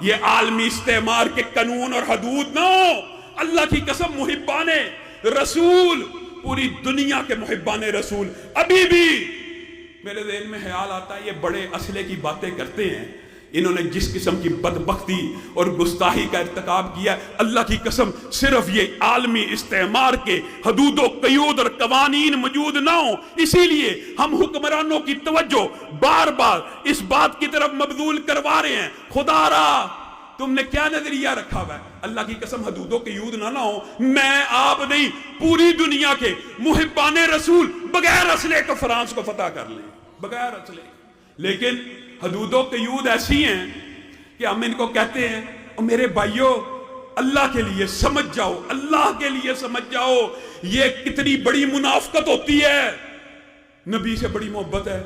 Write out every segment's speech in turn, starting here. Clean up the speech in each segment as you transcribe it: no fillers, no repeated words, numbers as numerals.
یہ عالمی استعمار کے قانون اور حدود نہ ہو. اللہ کی قسم محبان رسول، پوری دنیا کے محبان رسول ابھی بھی میرے ذہن میں خیال آتا ہے یہ بڑے اسلحے کی باتیں کرتے ہیں. انہوں نے جس قسم کی بدبختی اور گستاخی کا ارتکاب کیا، اللہ کی قسم صرف یہ عالمی استعمار کے حدود و قیود اور قوانین موجود نہ ہوں، اسی لیے ہم حکمرانوں کی توجہ بار بار اس بات کی طرف مبذول کروا رہے ہیں. خدا را تم نے کیا نظریہ رکھا ہوا ہے؟ اللہ کی قسم حدود و قیود نہ ہو. میں آپ نہیں، پوری دنیا کے محبان رسول بغیر اسلحے کو فرانس کو فتح کر لیں، بغیر اسلحے. لیکن حدود و قیود ایسی ہیں کہ ہم ان کو کہتے ہیں میرے بھائیو اللہ کے لیے سمجھ جاؤ، اللہ کے لیے سمجھ جاؤ یہ کتنی بڑی منافقت ہوتی ہے. نبی سے بڑی محبت ہے،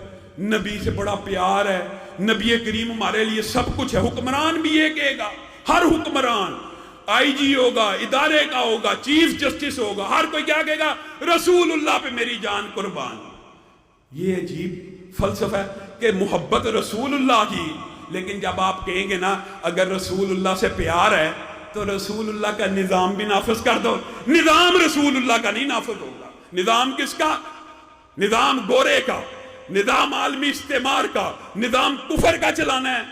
نبی سے بڑا پیار ہے، نبی کریم ہمارے لیے سب کچھ ہے. حکمران بھی یہ کہے گا، ہر حکمران آئی جی ہوگا، ادارے کا ہوگا، چیف جسٹس ہوگا، ہر کوئی کیا کہے گا؟ رسول اللہ پہ میری جان قربان. یہ عجیب فلسفہ ہے کہ محبت رسول اللہ کی، لیکن جب آپ کہیں گے نا اگر رسول اللہ سے پیار ہے تو رسول اللہ کا نظام بھی نافذ کر دو. نظام رسول اللہ کا نہیں نافذ ہوگا. نظام کس کا؟ نظام گورے کا، نظام عالمی استعمار کا، نظام کفر کا چلانا ہے.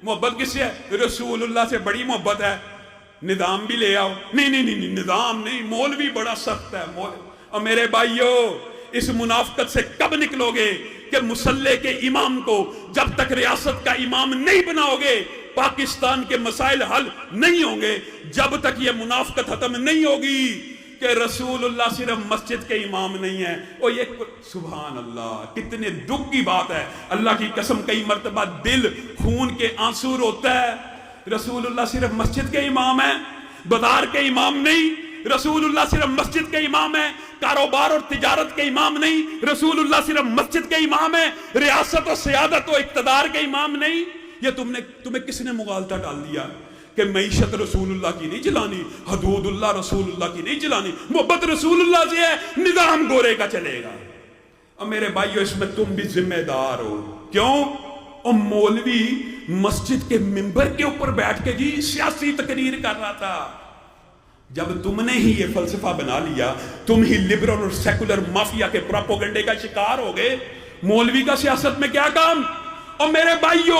محبت کس سے ہے؟ رسول اللہ سے بڑی محبت ہے. نظام بھی لے آؤ. نہیں نظام نہیں، مولوی بڑا سخت ہے. اور میرے بھائیو اس منافقت سے کب نکلو گے کہ مسلح کے امام کو جب تک ریاست کا امام نہیں بناؤ گے پاکستان کے مسائل حل نہیں ہوں گے. جب تک یہ منافقت ختم نہیں ہوگی کہ رسول اللہ صرف مسجد کے امام نہیں ہے. اور یہ سبحان اللہ کتنے دکھ کی بات ہے. اللہ کی قسم کئی مرتبہ دل خون کے آنسو روتا ہے. رسول اللہ صرف مسجد کے امام ہے، بازار کے امام نہیں. رسول اللہ صرف مسجد کے امام ہے، کاروبار اور تجارت کے امام نہیں. رسول اللہ صرف مسجد کے امام ہے، ریاست و سیادت و اقتدار کے امام نہیں. یہ تمہیں کس نے مغالطہ ڈال دیا کہ معیشت رسول اللہ کی نہیں چلانی، حدود اللہ رسول اللہ کی نہیں چلانی، محبت رسول اللہ سے ہے، نظام گورے کا چلے گا. اور میرے بھائیو اس میں تم بھی ذمہ دار ہو. کیوں؟ اور مولوی مسجد کے ممبر کے اوپر بیٹھ کے جی سیاسی تقریر کر رہا تھا. جب تم نے ہی یہ فلسفہ بنا لیا، تم ہی لبرل اور سیکولر مافیا کے پراپوگنڈے کا شکار ہو گئے. مولوی کا سیاست میں کیا کام؟ اور میرے بھائیو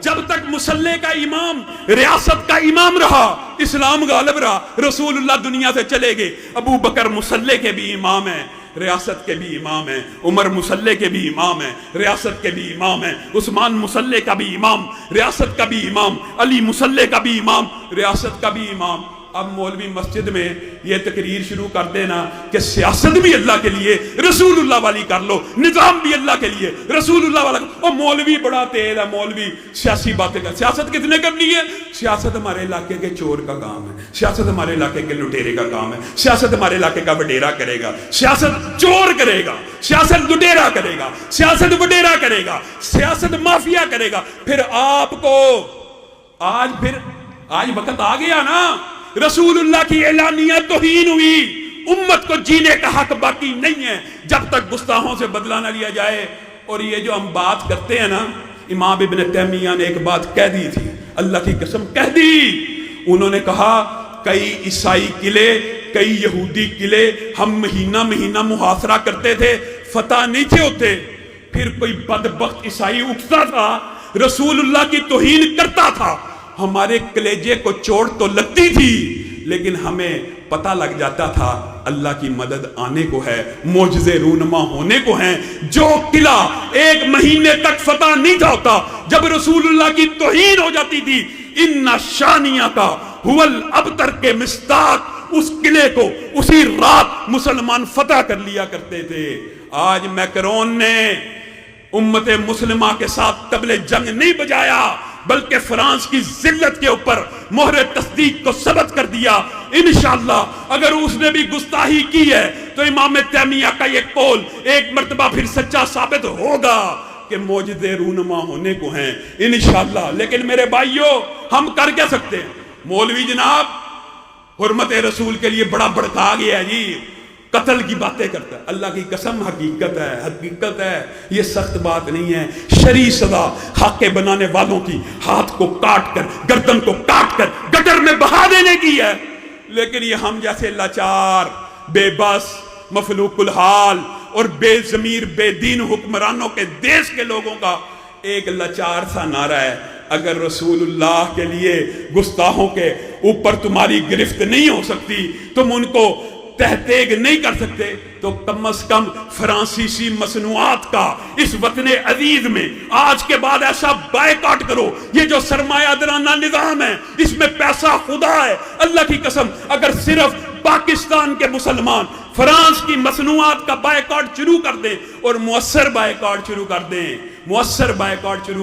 جب تک مسلح کا امام ریاست کا امام رہا اسلام غالب رہا. رسول اللہ دنیا سے چلے گئے. ابو بکر مسلح کے بھی امام ہیں، ریاست کے بھی امام ہیں. عمر مسلح کے بھی امام ہیں، ریاست کے بھی امام ہیں. عثمان مسلح کا بھی امام، ریاست کا بھی امام. علی مسلح کا بھی امام، ریاست کا بھی امام. اب مولوی مسجد میں یہ تقریر شروع کر دینا کہ سیاست بھی اللہ کے لیے رسول اللہ والی کر لو، نظام بھی اللہ کے لیے رسول اللہ والا. اور مولوی بڑا تیز ہے، مولوی سیاسی باتیں کر. سیاست کتنے کرنی ہے؟ سیاست ہمارے علاقے کے چور کا کام ہے، سیاست ہمارے علاقے کے لٹیرے کا کام ہے، سیاست ہمارے علاقے کا وڈیرا کرے گا، سیاست چور کرے گا، سیاست لٹیرا کرے گا، سیاست وڈیرا کرے گا، سیاست مافیا کرے گا. پھر آپ کو آج وقت آ گیا نا، رسول اللہ کی اعلانیہ توہین ہوئی. امت کو جینے کا حق باقی نہیں ہے جب تک گستاخوں سے بدلہ نہ لیا جائے. اور یہ جو ہم بات کرتے ہیں نا، امام ابن تیمیہ نے ایک بات کہہ دی تھی، اللہ کی قسم کہہ دی. انہوں نے کہا کئی عیسائی قلعے، کئی یہودی قلعے ہم مہینہ محاصرہ کرتے تھے، فتح نہیں تھے ہوتے. پھر کوئی بدبخت عیسائی اٹھتا تھا، رسول اللہ کی توہین کرتا تھا، ہمارے کلیجے کو چوٹ تو لگتی تھی لیکن ہمیں پتہ لگ جاتا تھا اللہ کی مدد آنے کو ہے، معجزے رونما ہونے کو ہیں. جو قلعہ ایک مہینے تک فتح نہیں تھا ہوتا، جب رسول اللہ کی توہین ہو جاتی تھی، ان شانیہ کا حول ابتر کے مستاق، اس قلعے کو اسی رات مسلمان فتح کر لیا کرتے تھے. آج میکرون نے امت مسلمہ کے ساتھ طبل جنگ نہیں بجایا بلکہ فرانس کی ذلت کے اوپر مہر تصدیق کو ثبت کر دیا. انشاءاللہ اگر اس نے بھی گستاخی کی ہے تو امام تیمیہ کا یہ قول ایک مرتبہ پھر سچا ثابت ہوگا کہ معجزے رونما ہونے کو ہیں انشاءاللہ. لیکن میرے بھائیو ہم کر کیا سکتے ہیں؟ مولوی جناب حرمت رسول کے لیے بڑا بڑکا گیا ہے جی، قتل کی باتیں کرتا ہے. اللہ کی قسم حقیقت ہے, یہ سخت بات نہیں ہے. شرعی سزا خاکے بنانے والوں کی ہاتھ کو کاٹ کر, گردن کو کاٹ کر گٹر میں بہا دینے کی ہے. لیکن یہ ہم جیسے لاچار, بے بس, مفلوق الحال اور بے ضمیر بے دین حکمرانوں کے دیش کے لوگوں کا ایک لاچار سا نعرہ ہے, اگر رسول اللہ کے لیے گستاخوں کے اوپر تمہاری گرفت نہیں ہو سکتی, تم ان کو تحتیگ نہیں کر سکتے, تو کم از کم فرانسیسی مصنوعات کا اس وطن عزیز میں آج کے بعد ایسا بائیکاٹ کرو. یہ جو سرمایہ دارانہ نظام ہے اس میں پیسہ خدا ہے. اللہ کی قسم اگر صرف پاکستان کے مسلمان فرانس کی مصنوعات کا بائیکاٹ شروع کر دیں اور مؤثر بائیکاٹ شروع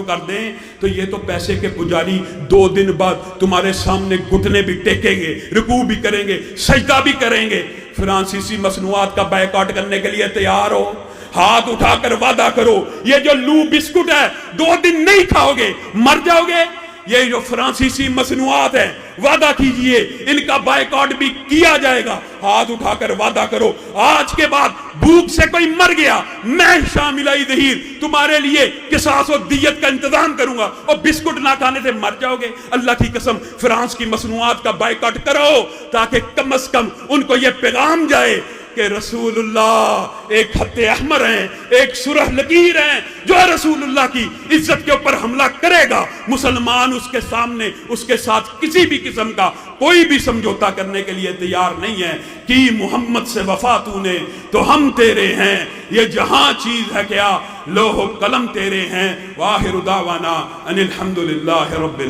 کر دیں تو یہ تو پیسے کے پجاری 2 دن بعد تمہارے سامنے گھٹنے بھی ٹیکیں گے, رکوع بھی کریں گے, سجدہ بھی کریں گے. فرانسیسی مصنوعات کا بائیکاٹ کرنے کے لیے تیار ہو, ہاتھ اٹھا کر وعدہ کرو. یہ جو لو بسکٹ ہے 2 دن نہیں کھاؤ گے, مر جاؤ گے. یہ جو فرانسیسی مصنوعات ہیں وعدہ کیجئے ان کا بائیکاٹ بھی کیا جائے گا. ہاتھ اٹھا کر وعدہ کرو, آج کے بعد بھوک سے کوئی مر گیا میں شامل ظہیر تمہارے لیے قصاص و دیت کا انتظام کروں گا, اور بسکٹ نہ کھانے سے مر جاؤ گے. اللہ کی قسم فرانس کی مصنوعات کا بائیکاٹ کرو تاکہ کم از کم ان کو یہ پیغام جائے کہ رسول اللہ ایک خط احمر ہیں, ایک سرخ لکیر ہیں. جو رسول اللہ کی عزت کے اوپر حملہ کرے گا مسلمان اس کے سامنے اس کے ساتھ کسی بھی قسم کا کوئی بھی سمجھوتا کرنے کے لیے تیار نہیں ہے. کی محمد سے وفا تو نے تو ہم تیرے ہیں, یہ جہاں چیز ہے کیا لوح و قلم تیرے ہیں. واخر دعوانا ان الحمدللہ رب العالمین.